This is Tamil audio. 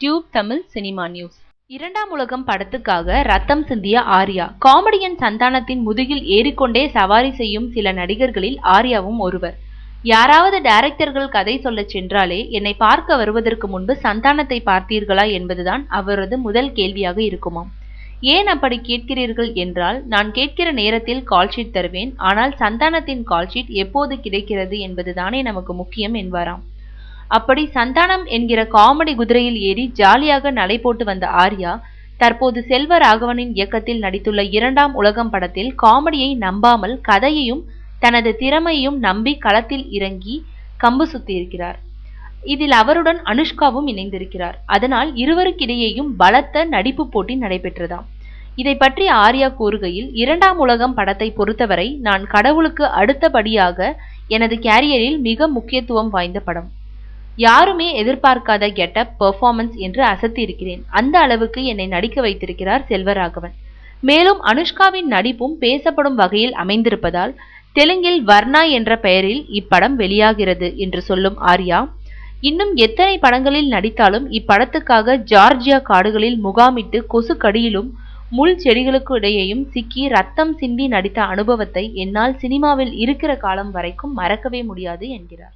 Tube Tamil cinema news. இரண்டாம் உலகம் படத்துக்காக ரத்தம் சிந்திய ஆர்யா. காமெடியன் சந்தானத்தின் முதுகில் ஏறிக்கொண்டே சவாரி செய்யும் சில நடிகர்களில் ஆர்யாவும் ஒருவர். யாராவது டைரக்டர்கள் கதை சொல்ல சென்றாலே என்னை பார்க்க வருவதற்கு முன்பு சந்தானத்தை பார்த்தீர்களா என்பதுதான் அவரது முதல் கேள்வியாக இருக்குமாம். ஏன் அப்படி கேட்கிறீர்கள் என்றால், நான் கேட்கிற நேரத்தில் கால்ஷீட் தருவேன், ஆனால் சந்தானத்தின் கால்ஷீட் எப்போது கிடைக்கிறது என்பதுதானே நமக்கு முக்கியம் என்பாராம். அப்படி சந்தானம் என்கிற காமெடி குதிரையில் ஏறி ஜாலியாக நடை போட்டு வந்த ஆர்யா தற்போது செல்வராகவனின் இயக்கத்தில் நடித்துள்ள இரண்டாம் உலகம் படத்தில் காமெடியை நம்பாமல் கதையையும் தனது திறமையையும் நம்பி களத்தில் இறங்கி கம்பு சுத்தியிருக்கிறார். இதில் அவருடன் அனுஷ்காவும் இணைந்திருக்கிறார். அதனால் இருவருக்கிடையேயும் பலத்த நடிப்பு போட்டி நடைபெற்றதாம். இதை பற்றி ஆர்யா கூறுகையில், இரண்டாம் உலகம் படத்தை பொறுத்தவரை நான் கடவுளுக்கு அடுத்தபடியாக எனது கேரியரில் மிக முக்கியத்துவம் வாய்ந்த படம். யாருமே எதிர்பார்க்காத கெட்டப் பெர்ஃபார்மன்ஸ் என்று அசத்தி இருக்கிறேன். அந்த அளவுக்கு என்னை நடிக்க வைத்திருக்கிறார் செல்வராகவன். மேலும் அனுஷ்காவின் நடிப்பும் பேசப்படும் வகையில் அமைந்திருப்பதால் தெலுங்கில் வர்ணா என்ற பெயரில் இப்படம் வெளியாகிறது என்று சொல்லும் ஆர்யா, இன்னும் எத்தனை படங்களில் நடித்தாலும் இப்படத்துக்காக ஜார்ஜியா காடுகளில் முகாமிட்டு கொசு கடியிலும் முள் செடிகளுக்கு இடையேயும் சிக்கி ரத்தம் சிந்தி நடித்த அனுபவத்தை என்னால் சினிமாவில் இருக்கிற காலம் வரைக்கும் மறக்கவே முடியாது என்கிறார்.